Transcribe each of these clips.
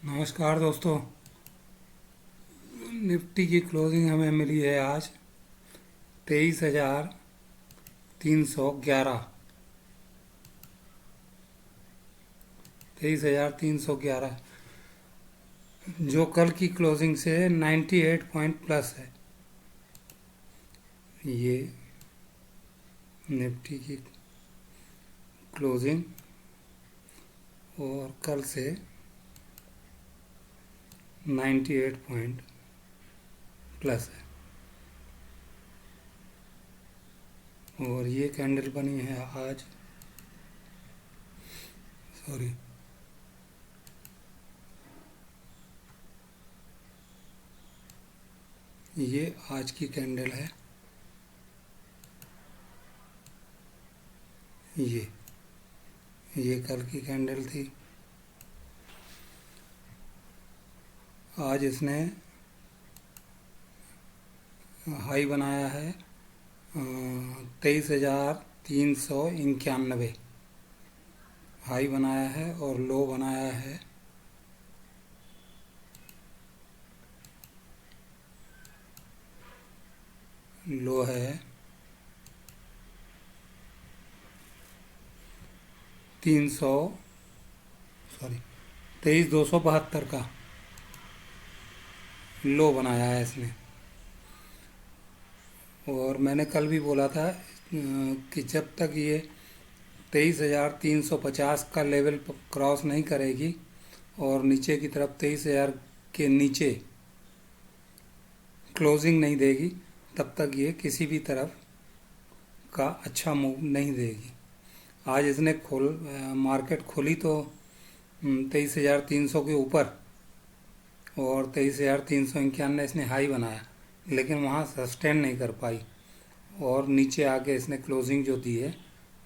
नमस्कार दोस्तों। निफ्टी की क्लोजिंग हमें मिली है आज 23,311। 23,311 जो कल की क्लोजिंग से 98 पॉइंट प्लस है। ये निफ्टी की क्लोजिंग और कल से 98 पॉइंट प्लस है। और ये कैंडल बनी है आज, सॉरी, ये आज की कैंडल है। ये कल की कैंडल थी। आज इसने हाई बनाया है 23,391 हाई बनाया है और लो बनाया है लो है 300, सॉरी, 23,272 का लो बनाया है इसने। और मैंने कल भी बोला था कि जब तक ये 23,350 का लेवल क्रॉस नहीं करेगी और नीचे की तरफ 23,000 के नीचे क्लोजिंग नहीं देगी, तब तक ये किसी भी तरफ का अच्छा मूव नहीं देगी। आज इसने मार्केट खोली तो 23,300 के ऊपर और 23,391 इसने हाई बनाया, लेकिन वहाँ सस्टेन नहीं कर पाई और नीचे आके इसने क्लोजिंग जो दी है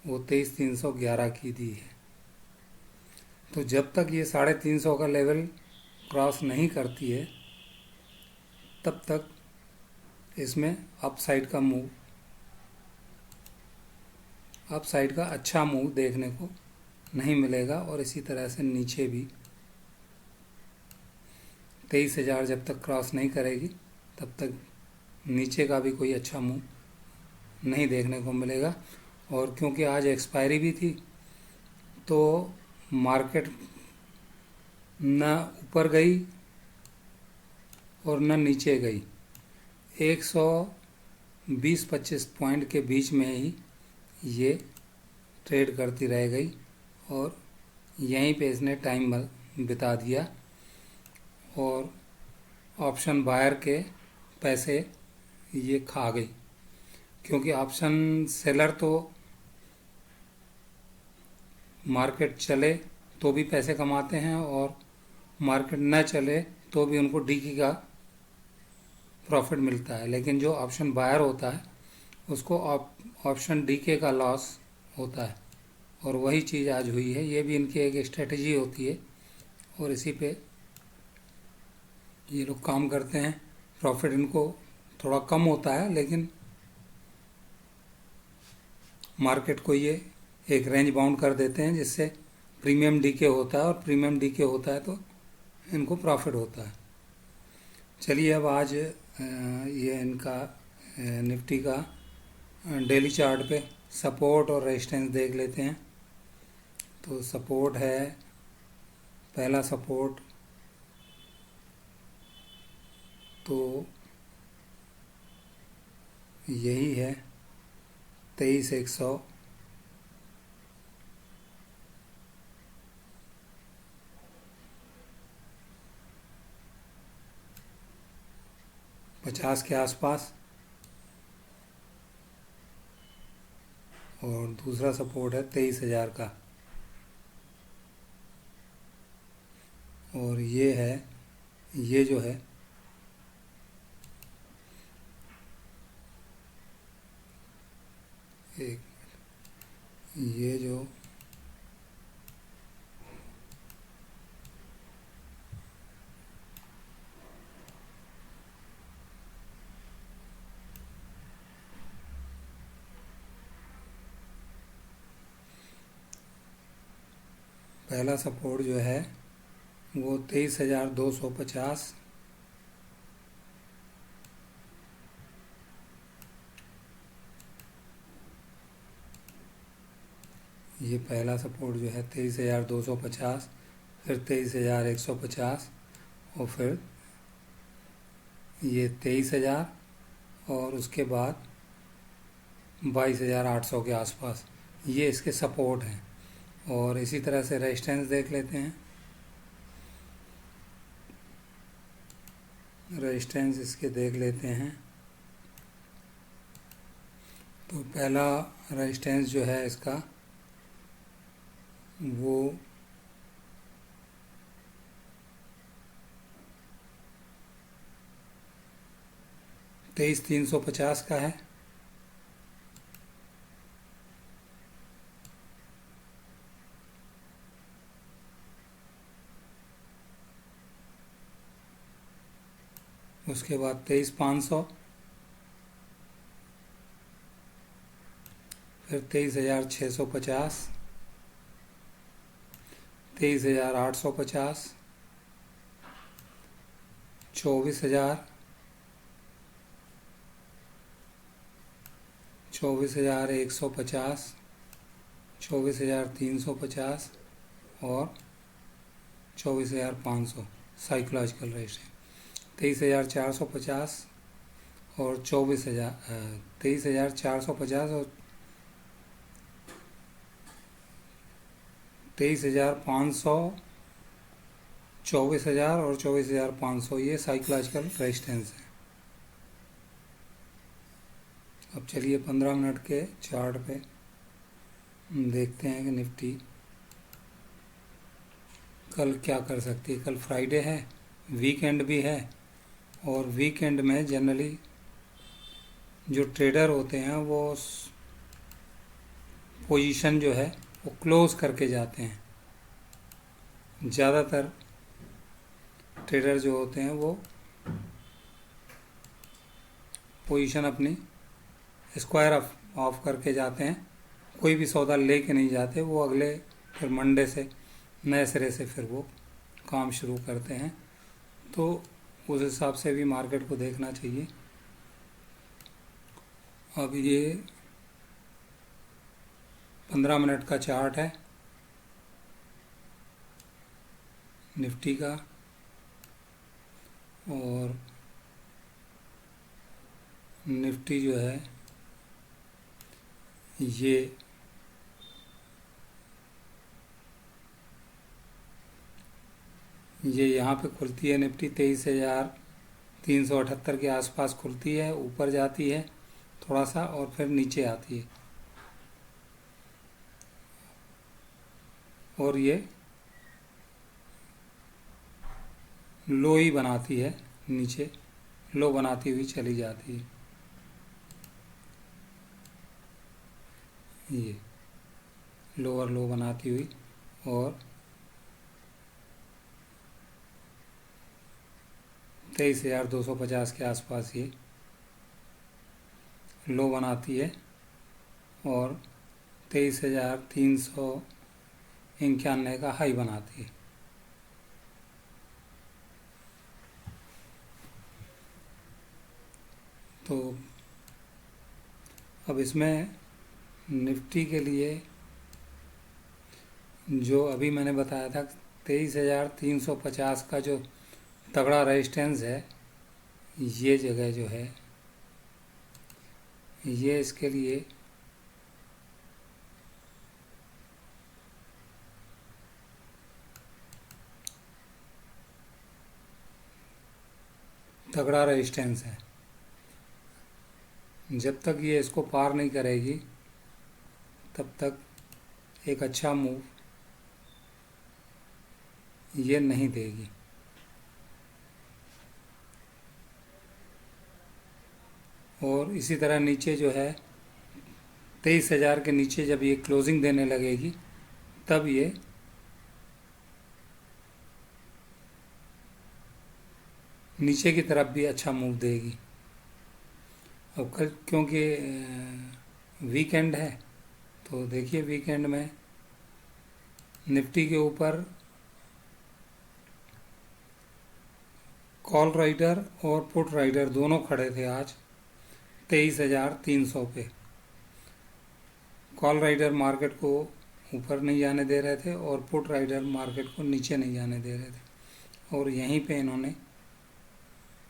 वो 23,311 की दी है। तो जब तक ये 350 का लेवल क्रॉस नहीं करती है तब तक इसमें अपसाइड का अच्छा मूव देखने को नहीं मिलेगा। और इसी तरह से नीचे भी 23,000 जब तक क्रॉस नहीं करेगी तब तक नीचे का भी कोई अच्छा मूव नहीं देखने को मिलेगा। और क्योंकि आज एक्सपायरी भी थी तो मार्केट न ऊपर गई और न नीचे गई, 120-25 पॉइंट के बीच में ही ये ट्रेड करती रह गई और यहीं पे इसने टाइम बिता दिया और ऑप्शन बायर के पैसे ये खा गई। क्योंकि ऑप्शन सेलर तो मार्केट चले तो भी पैसे कमाते हैं और मार्केट न चले तो भी उनको डीकी का प्रॉफिट मिलता है, लेकिन जो ऑप्शन बायर होता है उसको ऑप्शन डीके का लॉस होता है। और वही चीज़ आज हुई है। ये भी इनकी एक स्ट्रेटजी होती है और इसी पे ये लोग काम करते हैं। प्रॉफिट इनको थोड़ा कम होता है, लेकिन मार्केट को ये एक रेंज बाउंड कर देते हैं जिससे प्रीमियम डीके होता है और प्रीमियम डीके होता है तो इनको प्रॉफिट होता है। चलिए अब आज ये इनका निफ्टी का डेली चार्ट पे सपोर्ट और रेजिस्टेंस देख लेते हैं। तो सपोर्ट है, पहला सपोर्ट तो यही है 23,100। पचास के आसपास। और दूसरा सपोर्ट है 23,000 का और ये जो है एक ये जो पहला सपोर्ट जो है वो 23,250। ये पहला सपोर्ट जो है 23,250, फिर 23,150, और फिर ये 23,000, और उसके बाद 22,800 के आसपास ये इसके सपोर्ट हैं। और इसी तरह से रेजिस्टेंस देख लेते हैं। रेजिस्टेंस इसके देख लेते हैं। तो पहला रेजिस्टेंस जो है इसका वो 23,350 का है। उसके बाद 23,500, फिर 23,650, 23,850, 24,000, 24,150, 24,350 और 24,500 साइकोलॉजिकल रेजिस्टेंस। 23,450 और 23,450 और 23,500, 24,000 और 24,500 ये साइकोलॉजिकल रेजिस्टेंस है। अब चलिए 15 मिनट के चार्ट पे देखते हैं कि निफ्टी कल क्या कर सकती है। कल फ्राइडे है, वीकेंड भी है, और वीकेंड में जनरली जो ट्रेडर होते हैं वो पोजीशन जो है वो क्लोज करके जाते हैं। ज़्यादातर ट्रेडर जो होते हैं वो पोजीशन अपनी स्क्वायर ऑफ करके जाते हैं। कोई भी सौदा ले के नहीं जाते, वो अगले फिर मंडे से नए सिरे से फिर वो काम शुरू करते हैं। तो उस हिसाब से भी मार्केट को देखना चाहिए। अब ये 15 मिनट का चार्ट है निफ्टी का, और निफ्टी जो है ये यहाँ पे खुलती है। निफ्टी 23,378 के आसपास खुलती है, ऊपर जाती है थोड़ा सा और फिर नीचे आती है, और ये लो ही बनाती है, नीचे लो बनाती हुई चली जाती है। ये लोअर लो बनाती हुई और 23,250 के आसपास ये लो बनाती है, और 23,391 का हाई बनाती है। तो अब इसमें निफ्टी के लिए जो अभी मैंने बताया था 23,350 का जो तगड़ा रेजिस्टेंस है, ये जगह जो है ये इसके लिए तगड़ा रेजिस्टेंस है। जब तक ये इसको पार नहीं करेगी तब तक एक अच्छा मूव ये नहीं देगी। और इसी तरह नीचे जो है 23,000 के नीचे जब ये क्लोजिंग देने लगेगी तब ये नीचे की तरफ भी अच्छा मूव देगी। अब कल क्योंकि वीकेंड है, तो देखिए वीकेंड में निफ्टी के ऊपर कॉल राइडर और पुट राइडर दोनों खड़े थे आज 23,300 पे। कॉल राइडर मार्केट को ऊपर नहीं जाने दे रहे थे और पुट राइडर मार्केट को नीचे नहीं जाने दे रहे थे, और यहीं पे इन्होंने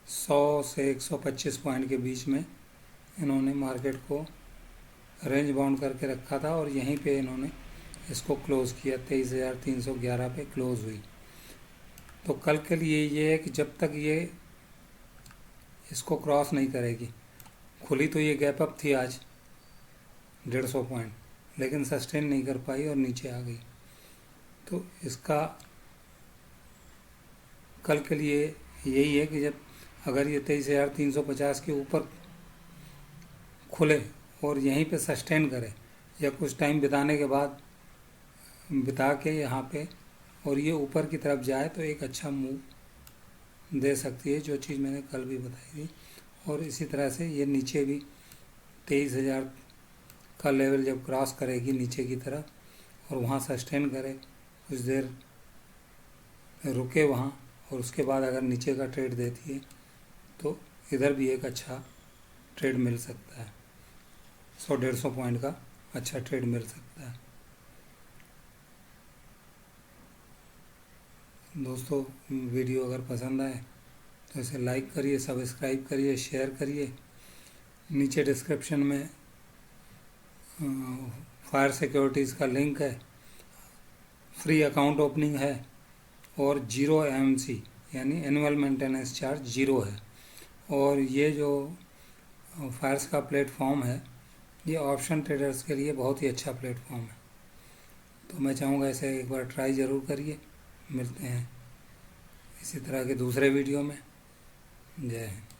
100 से 125 पॉइंट के बीच में इन्होंने मार्केट को रेंज बाउंड करके रखा था, और यहीं पे इन्होंने इसको क्लोज़ किया। 23,311 पे क्लोज़ हुई। तो कल के लिए ये है कि जब तक ये इसको क्रॉस नहीं करेगी, खुली तो ये गैप अप थी आज 150 पॉइंट, लेकिन सस्टेन नहीं कर पाई और नीचे आ गई। तो इसका कल के लिए यही है कि जब अगर ये 23,350 के ऊपर खुले और यहीं पे सस्टेन करे या कुछ टाइम बिताने के बाद बिता के यहाँ पे और ये ऊपर की तरफ जाए तो एक अच्छा मूव दे सकती है, जो चीज़ मैंने कल भी बताई थी। और इसी तरह से ये नीचे भी 23,000 का लेवल जब क्रॉस करेगी नीचे की तरफ और वहाँ सस्टेन करे, कुछ देर रुके वहाँ, और उसके बाद अगर नीचे का ट्रेड देती है तो इधर भी एक अच्छा ट्रेड मिल सकता है। 100-150 पॉइंट का अच्छा ट्रेड मिल सकता है। दोस्तों, वीडियो अगर पसंद आए तो इसे लाइक करिए, सब्सक्राइब करिए, शेयर करिए। नीचे डिस्क्रिप्शन में फायर सिक्योरिटीज़ का लिंक है, फ्री अकाउंट ओपनिंग है और 0 AMC यानी एनुअल मेंटेनेंस चार्ज 0 है। और ये जो फायर्स का प्लेटफॉर्म है ये ऑप्शन ट्रेडर्स के लिए बहुत ही अच्छा प्लेटफॉर्म है। तो मैं चाहूँगा इसे एक बार ट्राई ज़रूर करिए। मिलते हैं इसी तरह के दूसरे वीडियो में। जय हिंद।